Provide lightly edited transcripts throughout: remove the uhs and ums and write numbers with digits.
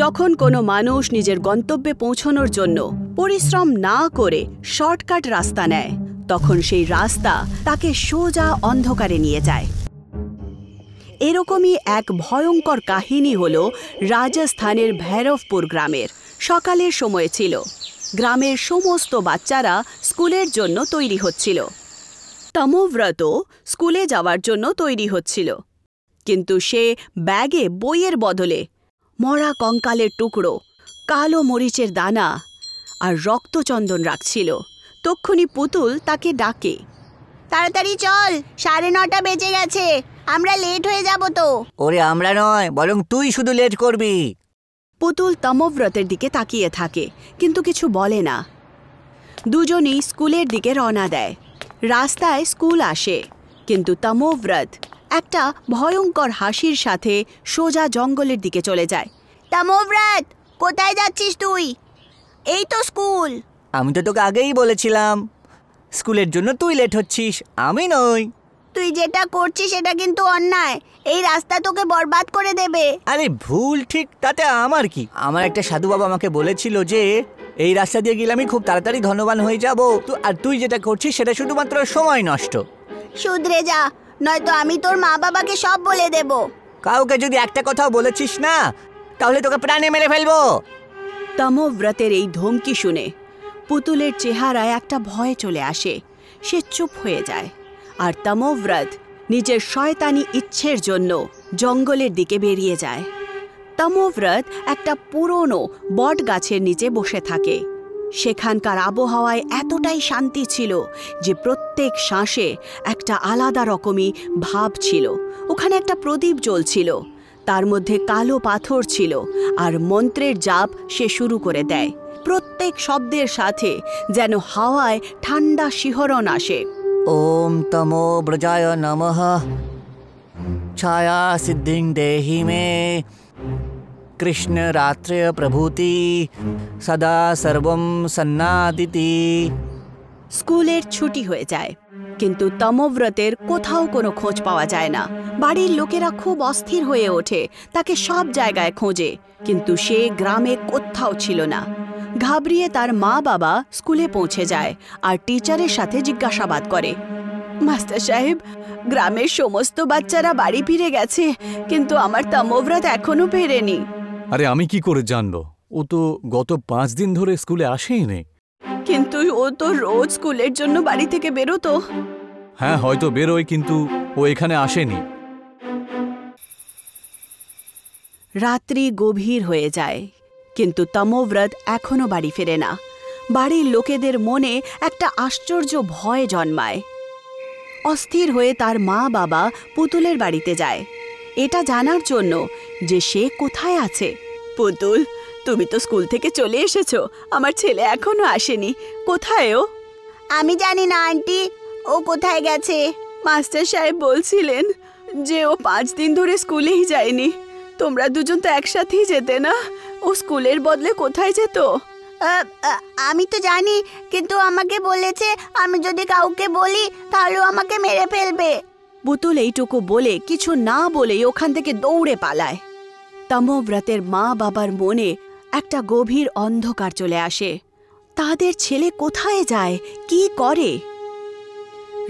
যখন কোনো মানুষ নিজের গন্তব্যে পৌঁছানোর জন্য পরিশ্রম না করে শর্টকাট রাস্তা নেয়, তখন সেই রাস্তা তাকে সোজা অন্ধকারে নিয়ে যায়। এরকমই এক ভয়ঙ্কর কাহিনী হলো রাজস্থানের ভৈরবপুর গ্রামের। সকালের সময় ছিল। গ্রামের সমস্ত বাচ্চারা স্কুলের জন্য তৈরি হচ্ছিল। তমোব্রত স্কুলে যাওয়ার জন্য তৈরি হচ্ছিল, কিন্তু সে ব্যাগে বইয়ের বদলে মরা কঙ্কালের টুকরো, কালো মরিচের দানা আর রক্তচন্দন রাখছিল। তক্ষুনি পুতুল তাকে ডাকে, তাড়াতাড়ি চল, 9:30 বেজে গেছে, আমরা লেট হয়ে যাব তো। ওরে আমরা নয়, বরং তুই শুধু লেট করবি। পুতুল তমোব্রতের দিকে তাকিয়ে থাকে, কিন্তু কিছু বলে না। দুজনই স্কুলের দিকে রওনা দেয়। রাস্তায় স্কুল আসে, কিন্তু তমোব্রত একটা ভয়ঙ্কর হাসির সাথে সোজা জঙ্গলের দিকে চলে যায়। তমোব্রত, কোথায় যাচ্ছিস তুই? এই তো স্কুল। আমি তো তোকে আগেই বলেছিলাম স্কুলের জন্য তুই লেট হচ্ছিস, আমি নই। তুই যেটা করছিস সেটা কিন্তু অন্যায়। এই রাস্তা তোকে বরবাদ করে দেবে। আরে ভুল ঠিক তাতে আমার কি? আমার একটা সাধু বাবা আমাকে বলেছিল যে এই রাস্তা দিয়ে গেলে আমি খুব তাড়াতাড়ি ধনবান হয়ে যাব। আর তুই যেটা করছিস সেটা শুধুমাত্র সময় নষ্ট। শুধরে যা, নয়তো আমি তোর মা বাবাকে সব বলে দেব। কাউকে যদি একটা কথাও বলেছিস না, তাহলে তোকে প্রাণে মেরে ফেলবো। তমোব্রতের এই ধমকি শুনে পুতুলের চেহারায় একটা ভয় চলে আসে। সে চুপ হয়ে যায়, আর তমোব্রত নিজের শয়তানি ইচ্ছের জন্য জঙ্গলের দিকে বেরিয়ে যায়। তমোব্রত একটা পুরনো বট গাছের নিচে বসে থাকে। সেখানকার আবহাওয়ায় এতটাই শান্তি ছিল যে প্রত্যেক শ্বাসে একটা আলাদা রকমই ভাব ছিল। ওখানে একটা প্রদীপ জ্বলছিল, তার মধ্যে কালো পাথর ছিল, আর মন্ত্রের জাপ সে শুরু করে দেয়। প্রত্যেক শব্দের সাথে যেন হাওয়ায় ঠান্ডা শিহরণ আসে। ওম তমোব্রজায় নমঃ, ছায়া সিদ্ধিং দেহি মে, কৃষ্ণ রাত্রে প্রভূতি, সদা সর্বম সন্নাদিতি। স্কুলের ছুটি হয়ে যায়, কিন্তু তমোব্রতের কোথাও কোনো খোঁজ পাওয়া যায় না। বাড়ির লোকেরা খুব অস্থির হয়ে ওঠে, তাকে সব জায়গায় খোঁজে, কিন্তু সে গ্রামে কোথাও ছিল না। ঘাবড়িয়ে তার মা বাবা স্কুলে পৌঁছে যায় আর টিচারের সাথে জিজ্ঞাসাবাদ করে, মাস্টার সাহেব, গ্রামের সমস্ত বাচ্চারা বাড়ি ফিরে গেছে, কিন্তু আমার তমোব্রত এখনো ফেরেনি। আরে আমি কি করে জানবো? ও তো গত 5 দিন ধরে স্কুলে আসেই নেই। কিন্তু ও তো রোজ স্কুলের জন্য বাড়ি থেকে বেরোতো। হ্যাঁ, হয়তো বেরোয়, কিন্তু ও এখানে আসেনি। রাত্রি গভীর হয়ে যায়, কিন্তু তমোব্রত এখনো বাড়ি ফেরে না। বাড়ির লোকেদের মনে একটা আশ্চর্য ভয় জন্মায়। অস্থির হয়ে তার মা বাবা পুতুলের বাড়িতে যায়, এটা জানার জন্য যে সে কোথায় আছে। পুতুল, তুমি তো স্কুল থেকে চলে এসেছো, আমার ছেলে এখনো আসেনি, কোথায় ও? আমি জানি না আন্টি, ও কোথায় গেছে। মাস্টার সাহেব বলছিলেন যে ও 5 দিন ধরে স্কুলেই যায়নি। তোমরা দুজন তো একসাথেই যেতে না? ও স্কুলের বদলে কোথায় যেত? আমি তো জানি, কিন্তু আমাকে বলেছে আমি যদি কাউকে বলি তাহলে আমাকে মেরে ফেলবে। পুতুল এইটুকু বলে কিছু না বলেই ওখান থেকে দৌড়ে পালায়। তমোব্রতের মা বাবার মনে একটা গভীর অন্ধকার চলে আসে। তাদের ছেলে কোথায় যায়, কি করে?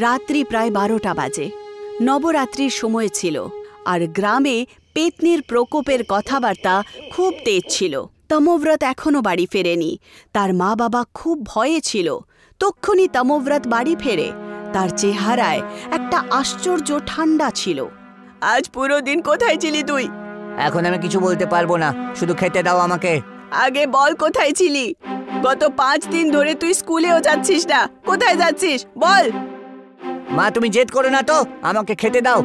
রাত্রি প্রায় 12টা বাজে। নবরাত্রির সময় ছিল, আর গ্রামে পেতনির প্রকোপের কথাবার্তা খুব তেজ ছিল। তমোব্রত এখনো বাড়ি ফেরেনি। তার মা বাবা খুব ভয়ে ছিল। তক্ষুনি তমোব্রত বাড়ি ফেরে। তার চেহারায় একটা আশ্চর্য ঠান্ডা ছিল। আজ পুরো দিন কোথায় ছিলি তুই? এখন আমি কিছু বলতে পারবো না, শুধু খেতে দাও আমাকে। আগে বল, কোথায় ছিলি? গত 5 দিন ধরে তুই স্কুলেও যাচ্ছিস না, কোথায় যাচ্ছিস বল। মা, তুমি জেদ করো না তো, আমাকে খেতে দাও,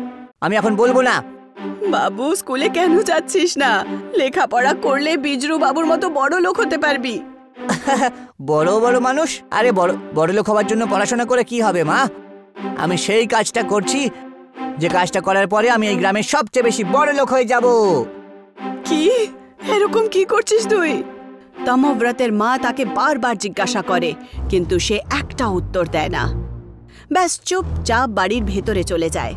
আমি এখন বলবো না। বাবু, স্কুলে কেন যাচ্ছিস না? লেখাপড়া করলে বিজরু বাবুর মতো বড় লোক হতে পারবি। বড় বড় মানুষ? আরে বড় লোক হওয়ার জন্য পড়াশোনা করে কি হবে মা? আমি সেই কাজটা করছি যে কাজটা করার পরে আমি এই গ্রামের সবচেয়ে বেশি বড় লোক হয়ে যাব। কি? এরকম কি করছিস তুই? তমোব্রতের মা তাকে বারবার জিজ্ঞাসা করে, কিন্তু সে একটা উত্তর দেয় না। ব্যাস চুপচাপ বাড়ির ভেতরে চলে যায়।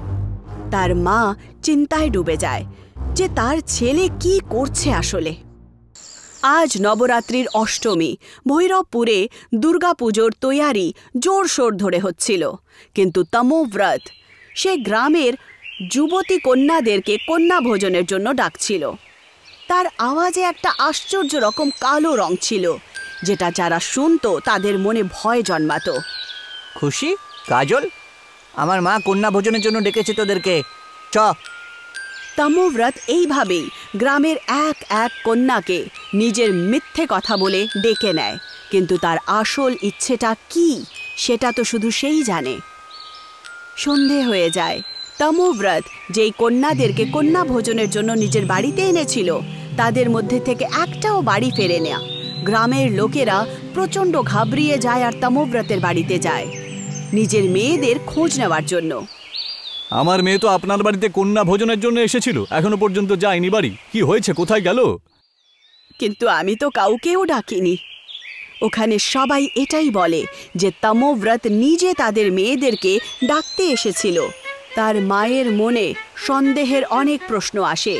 তার মা চিন্তায় ডুবে যায় যে তার ছেলে কি করছে আসলে। আজ নবরাত্রির অষ্টমী। ভৈরবপুরে দুর্গাপুজোর তৈয়ারি জোরশোর ধরে হচ্ছিল, কিন্তু তমোব্রত সে গ্রামের যুবতী কন্যাদেরকে কন্যা ভোজনের জন্য ডাকছিল। তার আওয়াজে একটা আশ্চর্য রকম কালো রং ছিল, যেটা যারা শুনতো তাদের মনে ভয় জন্মাতো। খুশি, কাজল, আমার মা কন্যা ভোজনের জন্য ডেকেছে তোদেরকে, চ। তমোব্রত এইভাবেই গ্রামের এক এক কন্যাকে নিজের মিথ্যে কথা বলে ডেকে নেয়, কিন্তু তার আসল ইচ্ছেটা কি সেটা তো শুধু সেই জানে। সন্ধে হয়ে যায়। তমোব্রত যেই কন্যাদেরকে কন্যা ভোজনের জন্য নিজের বাড়িতে এনেছিল, তাদের মধ্যে থেকে একটাও বাড়ি ফেরে না। গ্রামের লোকেরা প্রচণ্ড ঘাবড়িয়ে যায় আর তমোব্রতের বাড়িতে যায় নিজের মেয়েদের খোঁজ নেওয়ার জন্য। আমার মেয়ে তো আপনার বাড়িতে কন্যা ভোজনের জন্য এসেছিল, এখনো পর্যন্ত যায়নি বাড়ি। কি হয়েছে, কোথায় গেল? কিন্তু আমি তো কাউকেও ডাকিনি। ওখানে সবাই এটাই বলে যে তমোব্রত নিজে তাদের মেয়েদেরকে ডাকতে এসেছিল। তার মায়ের মনে সন্দেহের অনেক প্রশ্ন আসে।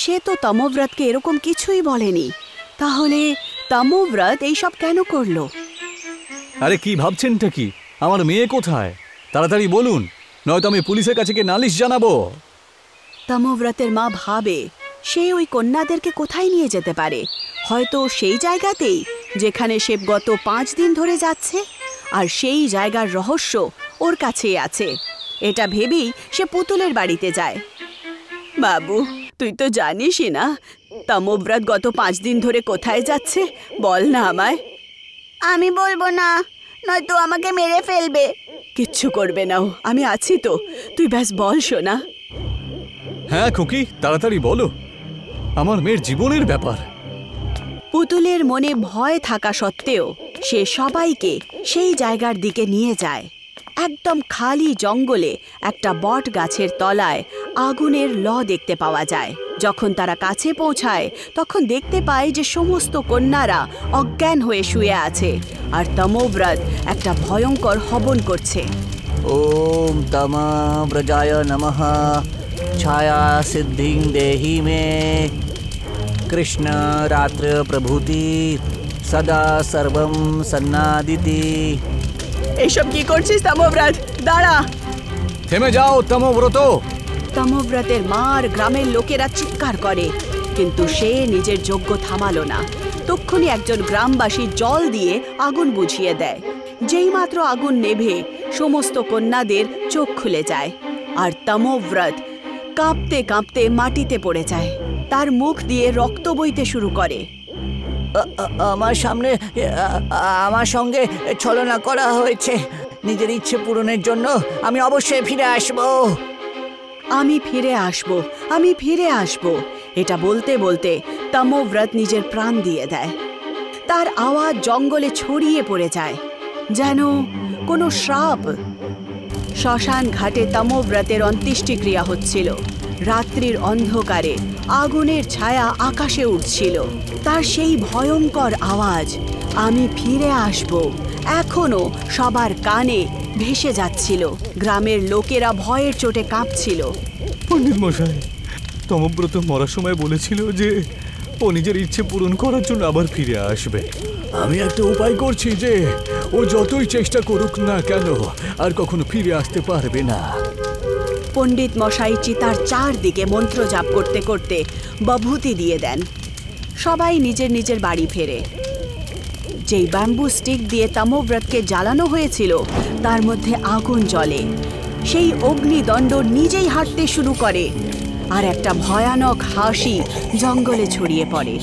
সে তো তমোব্রতকে এরকম কিছুই বলেনি, তাহলে তমোব্রত এইসব কেন করলো? আরে কি ভাবছেনটা কি? আমার মেয়ে কোথায়? তাড়াতাড়ি বলুন, নয়তো আমি পুলিশের কাছে গিয়ে নালিশ জানাবো। তমোব্রতের মা ভাবে সে ওই কন্যাদেরকে কোথায় নিয়ে যেতে পারে, হয়তো সেই জায়গাতেই যেখানে সে গত 5 দিন ধরে যাচ্ছে, আর সেই জায়গার রহস্য ওর কাছেই আছে। এটা ভেবেই সে পুতুলের বাড়িতে যায়। বাবু, তুই তো জানিসই না তমোব্রত গত 5 দিন ধরে কোথায় যাচ্ছে, বল না আমায়। আমি বলবো না, নয়তো আমাকে মেরে ফেলবে। কিচ্ছু করবে না ও, আমি আছি তো, তুই ব্যাস বল শোনা। হ্যাঁ খুকি, তাড়াতাড়ি বলো, আমার মেয়ের জীবনের ব্যাপার। পুতুলের মনে ভয় থাকা সত্ত্বেও সে সবাইকে সেই জায়গার দিকে নিয়ে যায়। একদম খালি জঙ্গলে একটা বট গাছের তলায় আগুনের ল দেখতে পাওয়া যায়। যখন তারা কাছে পৌঁছায় তখন দেখতে পায় যে সমস্ত কন্যারা অজ্ঞান হয়ে শুয়ে আছে, আর তমোব্রত একটা ভয়ঙ্কর হবন করছে। ওম তমব্রজায় নমঃ, ছায়া সিদ্ধিং দেহি মে, কৃষ্ণ রাত্র প্রভূতি সদা সর্বম সন্নাদিতি। এইসব কি করছিস তমোব্রত? দাঁড়া! থেমে যাও তমোব্রত! তমোব্রতের মার গ্রামের লোকেরা চিৎকার করে, কিন্তু সে নিজের যজ্ঞ থামালো না। তক্ষুনি একজন গ্রামবাসী জল দিয়ে আগুন বুঝিয়ে দেয়। যেইমাত্র আগুন নেভে সমস্ত কন্যাদের চোখ খুলে যায়, আর তমোব্রত কাঁপতে কাঁপতে মাটিতে পড়ে যায়। তার মুখ দিয়ে রক্ত বইতে শুরু করে। আমার সঙ্গে ছলনা করা হয়েছে। নিজের ইচ্ছে পূরণের জন্য আমি অবশ্যই ফিরে আসব। আমি ফিরে আসব, আমি ফিরে আসব, এটা বলতে বলতে তমোব্রত নিজের প্রাণ দিয়ে দেয়। তার আওয়াজ জঙ্গলে ছড়িয়ে পড়ে যায়, যেন কোনো শ্রাপ। শ্মশান ঘাটে তমোব্রতের অন্ত্যেষ্টিক্রিয়া হচ্ছিল। রাত্রির অন্ধকারে আগুনের ছায়া আকাশে উঠছিল। তার সেই ভয়ঙ্কর আওয়াজ, আমি ফিরে আসব, এখনো সবার কানে ভেসে যাচ্ছিল। গ্রামের লোকেরা ভয়ের চোটে কাঁপছিল। পণ্ডিত মশাই, তমব্রত মরার সময় বলেছিল যে ও নিজের ইচ্ছে পূরণ করার জন্য আবার ফিরে আসবে। আমি একটা উপায় করছি যে ও যতই চেষ্টা করুক না কেন আর কখনো ফিরে আসতে পারবে না। পণ্ডিত মশাই চিতার চারদিকে মন্ত্র জাপ করতে করতে বভূতি দিয়ে দেন। সবাই নিজের নিজের বাড়ি ফেরে। যেই ব্যাম্বু স্টিক দিয়ে তমোব্রতকে জ্বালানো হয়েছিল তার মধ্যে আগুন জ্বলে। সেই অগ্নিদণ্ড নিজেই হাঁটতে শুরু করে, আর একটা ভয়ানক হাসি জঙ্গলে ছড়িয়ে পড়ে।